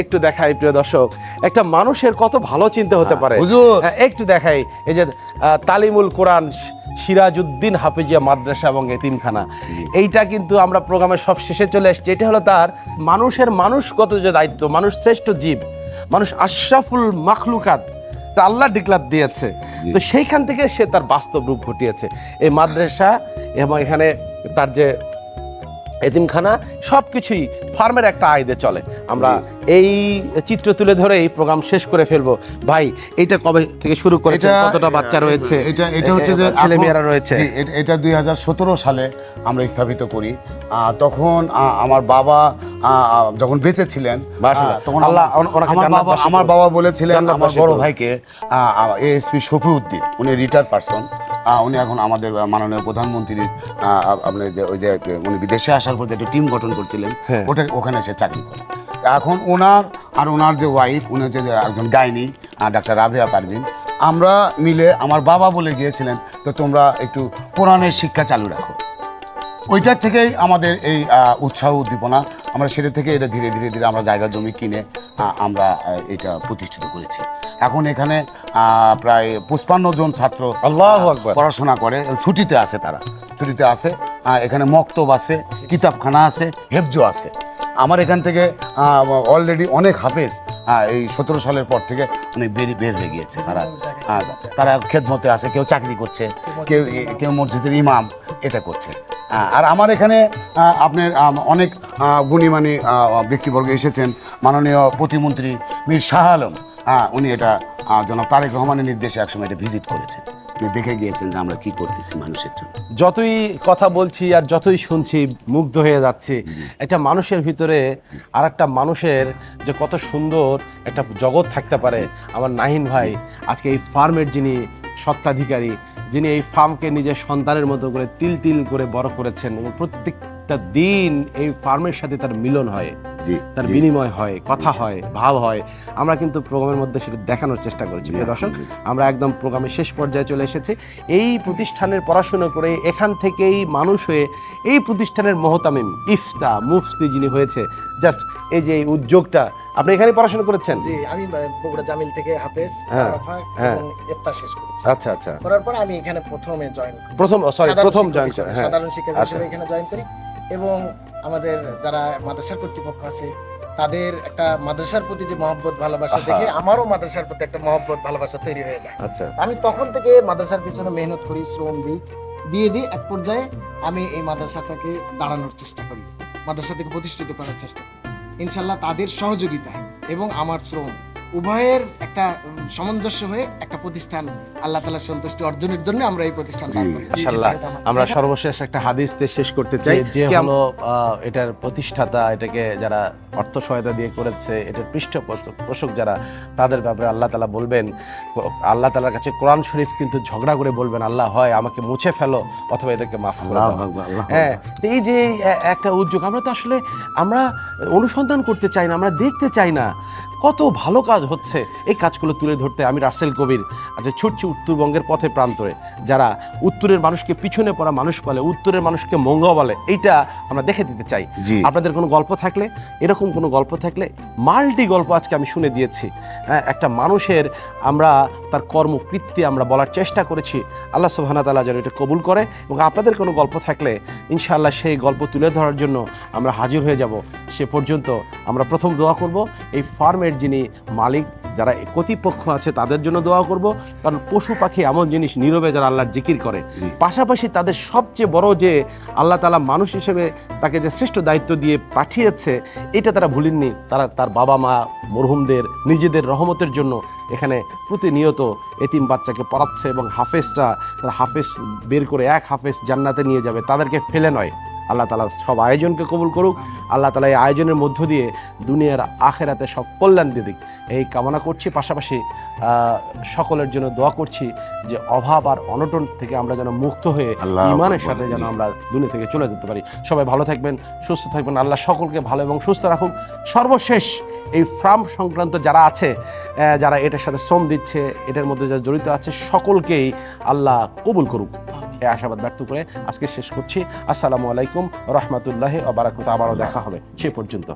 একটু দেখাই প্রিয় দর্শক, একটা মানুষের কত ভালো চিন্তা হতে পারে হুজুর। একটু দেখাই, এই যে তালিমুল কোরআন সিরাজউদ্দিন হাফিজিয়া মাদ্রাসা এবং এতিমখানা, এইটা কিন্তু আমরা প্রোগ্রামের সব শেষে চলে এসেছি। এটা হলো তার মানুষগত যে দায়িত্ব, মানুষ শ্রেষ্ঠ জীব, মানুষ আশরাফুল মাখলুকাত, তা আল্লাহ ডিক্লার দিয়েছে। তো সেইখান থেকে সে তার বাস্তব রূপ ঘটিয়েছে এই মাদ্রাসা এবং এখানে তার যে এতিমখানা, সব কিছুই ফার্মের একটা আয়দে চলে। আমরা এই চিত্র তুলে ধরে এই প্রোগ্রাম শেষ করে ফেলবো। ভাই, এটা কবে থেকে শুরু করেছেন, কতটা বাচ্চা রয়েছে, এটা হচ্ছে যে ছেলেমেয়েরা রয়েছে? এটা 2017 সালে আমরা স্থাপিত করি। তখন আমার বাবা যখন বেঁচে ছিলেন, তখন আমার বাবা বলেছিলেন আমার বড় ভাইকে, এএসপি শফিউদ্দিন, উনি রিটায়ার্ড পারসন, উনি এখন আমাদের মাননীয় প্রধানমন্ত্রীর আপনি যে ওই যে উনি বিদেশে আসার পর একটা টিম গঠন করছিলেন, ওখানে সে চাকরি করে। এখন ওনার যে ওয়াইফ, উনি হচ্ছে একজন গাইনি, ডাক্তার রাবেয়া পারভিন, আমরা মিলে আমার বাবা বলে গিয়েছিলেন তো তোমরা একটু কোরআনের শিক্ষা চালু রাখো। ওইটার থেকেই আমাদের এই উৎসাহ উদ্দীপনা, আমরা সেটা থেকে এটা ধীরে ধীরে ধীরে আমরা জায়গা জমি কিনে আমরা এটা প্রতিষ্ঠিত করেছি। এখন এখানে প্রায় 55 জন ছাত্র আল্লাহু আকবার পড়াশোনা করে, ছুটিতে আছে, তারা ছুটিতে আছে। এখানে মক্তব আছে, কিতাবখানা আছে, হেফজো আছে। আমার এখান থেকে অলরেডি অনেক হাফেজ এই 17 সালের পর থেকে অনেক বের হয়ে গিয়েছে। তারা খেদমতে আছে, কেউ চাকরি করছে, কেউ মসজিদের ইমাম এটা করছে। আর আমার এখানে আপনার অনেক গুণীমানী ব্যক্তিবর্গ এসেছেন। মাননীয় প্রতিমন্ত্রী মীর শাহ আলম, উনি এটা জনাব তারেক রহমানের নির্দেশে একসময় এটা ভিজিট করেছেন, দেখে গিয়েছেন যে আমরা কি করতেছি মানুষের জন্য। যতই কথা বলছি আর যতই শুনছি মুগ্ধ হয়ে যাচ্ছি। একটা মানুষের ভিতরে আর একটা মানুষের যে কত সুন্দর একটা জগৎ থাকতে পারে। আমার নাহিন ভাই আজকে এই ফার্মের যিনি স্বত্বাধিকারী, যিনি এই ফার্মকে নিজের সন্তানের মতো করে তিল তিল করে বড় করেছেন এবং প্রত্যেকটা দিন এই ফার্মের সাথে তার মিলন হয়, তার বিনিময় হয়, কথা হয়, ভাব হয়। আমরা কিন্তু প্রোগ্রামের মধ্যে সেটা দেখানোর চেষ্টা করেছি। প্রিয় দর্শক, আমরা একদম প্রোগ্রামের শেষ পর্যায়ে চলে এসেছি। এই প্রতিষ্ঠানের পড়াশোনা করে এখান থেকেই মানুষ হয়ে এই প্রতিষ্ঠানের মহতামিম, ইফতা, মুফতি যিনি হয়েছে, জাস্ট এই যে এই উদ্যোগটা। আপনি এখানে পড়াশোনা করেছেন? জি, আমি বগুড়া জামিল থেকে হাফেজ এবং ইফতা শেষ করেছি। আচ্ছা আচ্ছা। করার পর আমি এখানে প্রথম জয়েন করি, সাধারণ শিক্ষক হিসেবে এখানে জয়েন করি। এবং আমাদের যারা মাদ্রাসার কর্তৃপক্ষ আছে তাদের একটা মাদ্রাসার প্রতি যে মহব্বত ভালোবাসা দেখে আমারও মাদ্রাসার প্রতি একটা মহব্বত ভালোবাসা তৈরি হয়ে যায়। আচ্ছা, আমি তখন থেকে মাদ্রাসার পিছনে মেহনত করি, শ্রম দিয়ে এক পর্যায়ে আমি এই মাদ্রাসাটাকে দাঁড়ানোর চেষ্টা করি, মাদ্রাসাটাকে প্রতিষ্ঠিত করার চেষ্টা করি। ইনশাল্লাহ তাদের সহযোগিতা এবং আমার শ্রম উভয়ের একটা সামঞ্জস্য হয়ে একটা প্রতিষ্ঠান আল্লাহ তাআলার সন্তুষ্টি অর্জনের জন্য আমরা এই প্রতিষ্ঠান চালু করি। ইনশাআল্লাহ আমরা সর্বশেষ একটা হাদিস দিয়ে শেষ করতে চাই, যে হলো এটার প্রতিষ্ঠাতা, এটাকে যারা অর্থ সহায়তা দিয়ে করেছে, এটার পৃষ্ঠপোষক যারা, তাদের ব্যাপারে আল্লাহ তাআলা বলবেন, আল্লাহ তাআলার কাছে কোরআন শরীফ কিন্তু ঝগড়া করে বলবেন, আল্লাহ হয় আমাকে মুছে ফেলো অথবা এদেরকে মাফ করে দাও। হ্যাঁ, এই যে একটা উদ্যোগ, আমরা তো আসলে আমরা অনুসন্ধান করতে চাই না, আমরা দেখতে চাই না কত ভালো কাজ হচ্ছে। এই কাজগুলো তুলে ধরতে আমি রাসেল কবির আচ্ছা ছুটছি উত্তরবঙ্গের পথে প্রান্তরে, যারা উত্তরের মানুষকে পিছনে পড়া মানুষ বলে, উত্তরের মানুষকে মঙ্গল বলে, এইটা আমরা দেখে দিতে চাই। আপনাদের কোনো গল্প থাকলে, এরকম কোনো গল্প থাকলে, মাল্টি গল্প আজকে আমি শুনে দিয়েছি। একটা মানুষের আমরা তার কর্মকৃত্যে আমরা বলার চেষ্টা করেছি। আল্লাহ সুবহানাহু ওয়া তাআলা যেন এটা কবুল করে। এবং আপনাদের কোনো গল্প থাকলে ইনশাআল্লাহ সেই গল্প তুলে ধরার জন্য আমরা হাজির হয়ে যাব। সে পর্যন্ত আমরা প্রথম দোয়া করব এই ফার্মের যিনি মালিক, যারা কর্তৃপক্ষ আছে তাদের জন্য দোয়া করব, কারণ পশু পাখি এমন জিনিস নীরবে যারা আল্লাহর জিকির করে, পাশাপাশি তাদের সবচেয়ে বড় যে আল্লাহ তাআলা মানুষ হিসেবে তাকে যে শ্রেষ্ঠ দায়িত্ব দিয়ে পাঠিয়েছে, এটা তারা ভুলেননি। তারা তার বাবা মা মরহুমদের নিজেদের রহমতের জন্য এখানে প্রতিনিয়ত এতিম বাচ্চাকে পড়াচ্ছে এবং হাফেজরা তারা হাফেজ বের করে এক হাফেজ জান্নাতে নিয়ে যাবে, তাদেরকে ফেলে নয়। আল্লাহ তাআলা সব আয়োজনকে কবুল করুক। আল্লাহ তাআলা এই আয়োজনের মধ্য দিয়ে দুনিয়ার আখেরাতে সব কল্যাণ দিক এই কামনা করছি। পাশাপাশি সকলের জন্য দোয়া করছি যে অভাব আর অনটন থেকে আমরা যেন মুক্ত হয়ে ঈমানের সাথে যেন আমরা দুনিয়া থেকে চলে যেতে পারি। সবাই ভালো থাকবেন, সুস্থ থাকবেন। আল্লাহ সকলকে ভালো এবং সুস্থ রাখুক। সর্বশেষ এই ফার্ম সংক্রান্ত যারা আছে, যারা এটার সাথে শ্রম দিচ্ছে, এটার মধ্যে যারা জড়িত আছে, সকলকেই আল্লাহ কবুল করুক, এই আশাবাদ ব্যক্ত করে আজকে শেষ করছি। আসসালামু আলাইকুম রাহমাতুল্লাহি ওয়া বারাকাতুহু। আবারও দেখা হবে, সে পর্যন্ত।